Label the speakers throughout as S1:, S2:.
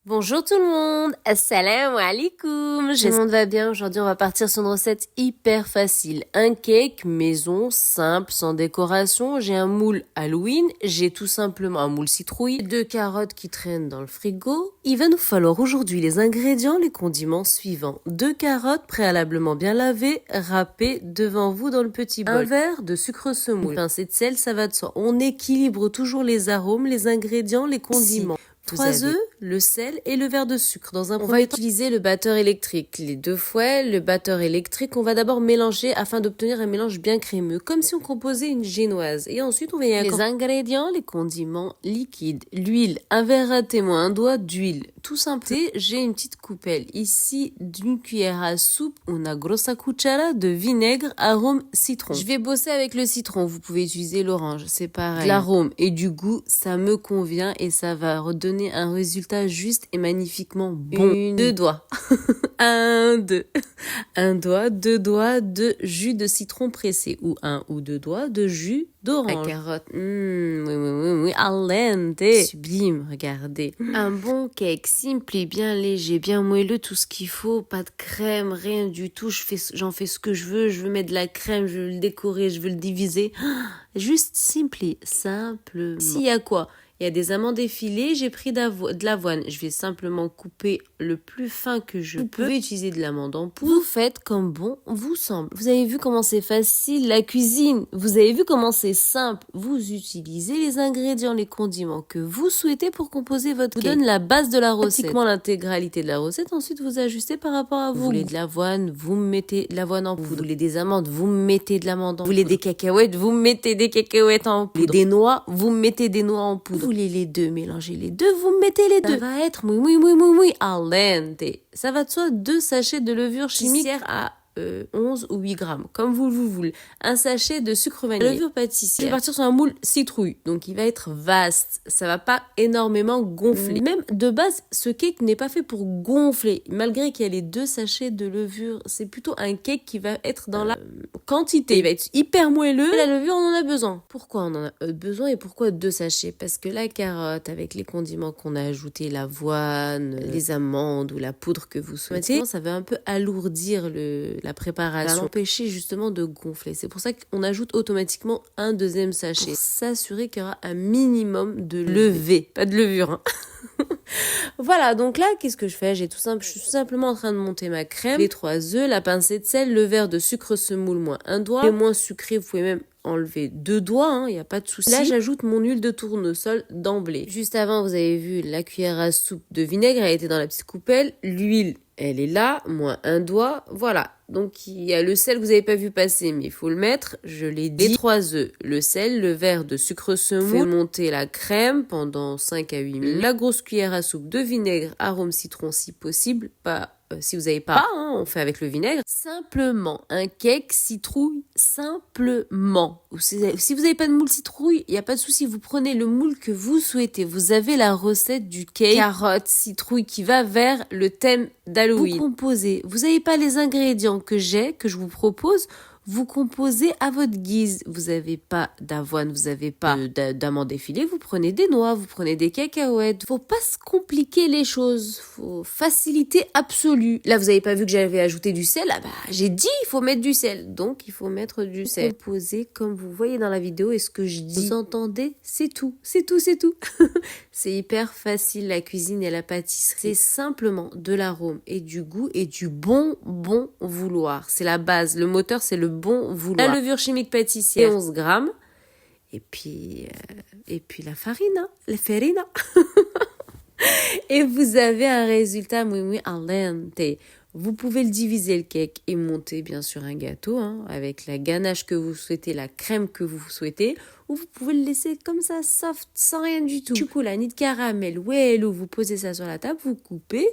S1: Bonjour tout le monde, assalamu alaikum, j'espère que tout le monde va bien. Aujourd'hui on va partir sur une recette hyper facile, un cake maison, simple, sans décoration. J'ai un moule Halloween, j'ai tout simplement un moule citrouille, 2 carottes qui traînent dans le frigo. Il va nous falloir aujourd'hui les ingrédients, les condiments suivants. 2 carottes préalablement bien lavées, râpées devant vous dans le petit bol. Un verre de sucre semoule, une pincée de sel, ça va de soi. On équilibre toujours les arômes, les ingrédients, les condiments. 3 œufs, le sel et le verre de sucre. Dans un premier temps, on va utiliser le batteur électrique. Les 2 fouets, le batteur électrique, on va d'abord mélanger afin d'obtenir un mélange bien crémeux, comme si on composait une génoise. Et ensuite, on va y inclure les ingrédients, les condiments liquides, l'huile, un verre à témoin, un doigt d'huile. Tout simple. J'ai une petite coupelle ici d'une cuillère à soupe, una grossa cuchara de vinaigre arôme citron. Je vais bosser avec le citron. Vous pouvez utiliser l'orange, c'est pareil. De l'arôme et du goût, ça me convient et ça va redonner un résultat juste et magnifiquement bon. 2 doigts. 1, 2. 1 doigt, 2 doigts de jus de citron pressé ou 1 ou 2 doigts de jus d'orange. La carotte, oui, al dente. Sublime, regardez. Un bon cake, simple et bien léger, bien moelleux, tout ce qu'il faut, pas de crème, rien du tout. J'en fais ce que je veux mettre de la crème, je veux le décorer, je veux le diviser. Juste simple et simplement. S'il y a quoi? Il y a des amandes effilées, j'ai pris de l'avoine. Je vais simplement couper le plus fin que je peux. Vous pouvez utiliser de l'amande en poudre. Vous faites comme bon vous semble. Vous avez vu comment c'est facile la cuisine. Vous avez vu comment c'est simple. Vous utilisez les ingrédients, les condiments que vous souhaitez pour composer votre cake. Je vous donne la base de la recette. Pratiquement l'intégralité de la recette. Ensuite, vous ajustez par rapport à vous. Vous voulez de l'avoine, vous mettez de l'avoine en poudre. Vous voulez des amandes, vous mettez de l'amande en poudre. Vous voulez des cacahuètes, vous mettez des cacahuètes en poudre. Vous voulez des noix, vous mettez des noix en poudre. Vous voulez les deux, mélangez les deux, vous mettez les deux. Ça va être al dente. Ça va de soi 2 sachets de levure chimique à 11 ou 8 grammes, comme vous voulez. Un sachet de sucre vanillé. Levure pâtissière. Je vais partir sur un moule citrouille, donc il va être vaste. Ça va pas énormément gonfler. Même de base, ce cake n'est pas fait pour gonfler. Malgré qu'il y a les 2 sachets de levure, c'est plutôt un cake qui va être dans la quantité. Il va être hyper moelleux. Et la levure, on en a besoin. Pourquoi on en a besoin et pourquoi 2 sachets? Parce que la carotte, avec les condiments qu'on a ajoutés, l'avoine, les amandes ou la poudre que vous souhaitez, ça va un peu alourdir la préparation, va l'empêcher justement de gonfler. C'est pour ça qu'on ajoute automatiquement un 2e sachet pour s'assurer qu'il y aura un minimum de levée, pas de levure. Hein. Voilà, donc là, qu'est-ce que je fais? Je suis tout simplement en train de monter ma crème, les 3 œufs, la pincée de sel, le verre de sucre semoule moins 1 doigt. Les moins sucré, vous pouvez même enlever 2 doigts, il n'y a pas de souci. Là, j'ajoute mon huile de tournesol d'emblée. Juste avant, vous avez vu la cuillère à soupe de vinaigre, elle était dans la petite coupelle. L'huile, elle est là, moins 1 doigt, voilà. Donc, il y a le sel que vous n'avez pas vu passer, mais il faut le mettre. Je l'ai dit. Les 3 œufs, le sel, le verre de sucre semoule. Fait monter la crème pendant 5 à 8 minutes. La grosse cuillère à soupe de vinaigre, arôme citron si possible. Pas, si vous n'avez pas, on fait avec le vinaigre. Simplement, un cake citrouille, simplement. Si vous n'avez pas de moule citrouille, il n'y a pas de souci. Vous prenez le moule que vous souhaitez. Vous avez la recette du cake carotte citrouille qui va vers le thème d'Halloween. Vous composez. Vous n'avez pas les ingrédients que je vous propose, vous composez à votre guise. Vous n'avez pas d'avoine, vous n'avez pas d'amandes effilées, vous prenez des noix, vous prenez des cacahuètes. Faut pas se compliquer les choses, faut facilité absolue. Là, vous n'avez pas vu que j'avais ajouté du sel, j'ai dit il faut mettre du sel, donc il faut mettre du sel. Composez comme vous voyez dans la vidéo et ce que je dis. Vous entendez? C'est tout. C'est hyper facile la cuisine et la pâtisserie. C'est simplement de l'arôme et du goût et du bon vouloir. C'est la base, le moteur c'est le bon vouloir. La levure chimique pâtissière, 11 grammes. Et puis la farine, la farina. Et vous avez un résultat al dente. Vous pouvez le diviser le cake et monter bien sûr un gâteau avec la ganache que vous souhaitez, la crème que vous souhaitez, ou vous pouvez le laisser comme ça, soft, sans rien du tout. Chocolat, ni de caramel, ou vous posez ça sur la table, vous coupez,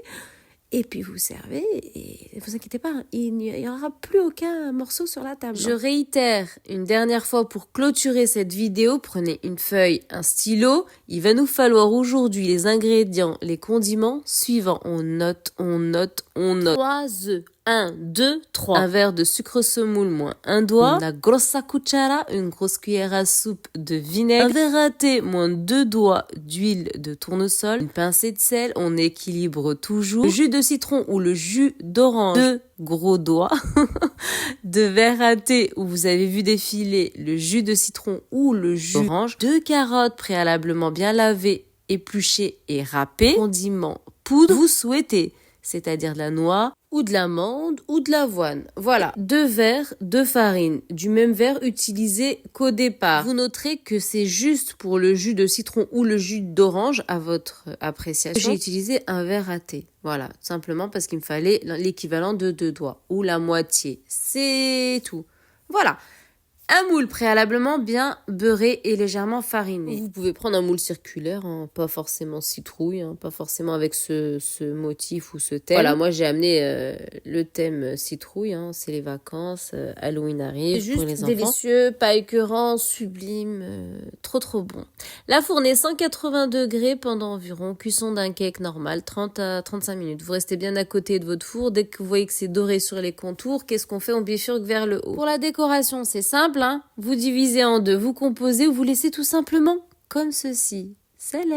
S1: et puis vous servez, et ne vous inquiétez pas, il n'y aura plus aucun morceau sur la table. Je réitère une dernière fois pour clôturer cette vidéo, prenez une feuille, un stylo, il va nous falloir aujourd'hui les ingrédients, les condiments suivants. On note. 3 œufs, 1, 2, 3. Un verre de sucre semoule moins un doigt. Una grossa cuchara, une grosse cuillère à soupe de vinaigre. Un verre à thé moins 2 doigts d'huile de tournesol. Une pincée de sel, on équilibre toujours. Le jus de citron ou le jus d'orange, 2 gros doigts. 2 verres à thé où vous avez vu défiler le jus de citron ou le jus d'orange. 2 carottes préalablement bien lavées, épluchées et râpées. Condiments, poudre, vous souhaitez, c'est-à-dire de la noix ou de l'amande ou de l'avoine. Voilà, 2 verres de farine, du même verre utilisé qu'au départ. Vous noterez que c'est juste pour le jus de citron ou le jus d'orange à votre appréciation. J'ai utilisé un verre à thé. Voilà, simplement parce qu'il me fallait l'équivalent de 2 doigts ou la moitié. C'est tout. Voilà. Un moule préalablement bien beurré et légèrement fariné. Vous pouvez prendre un moule circulaire, hein, pas forcément citrouille, hein, pas forcément avec ce motif ou ce thème. Voilà, moi j'ai amené le thème citrouille, hein, c'est les vacances, Halloween arrive pour les enfants. Délicieux, pas écœurant, sublime, trop bon. La fournée 180 degrés pendant environ cuisson d'un cake normal, 30 à 35 minutes. Vous restez bien à côté de votre four. Dès que vous voyez que c'est doré sur les contours, qu'est-ce qu'on fait? On bifurque vers le haut. Pour la décoration, c'est simple. Vous divisez en deux, vous composez ou vous laissez tout simplement comme ceci. Salut!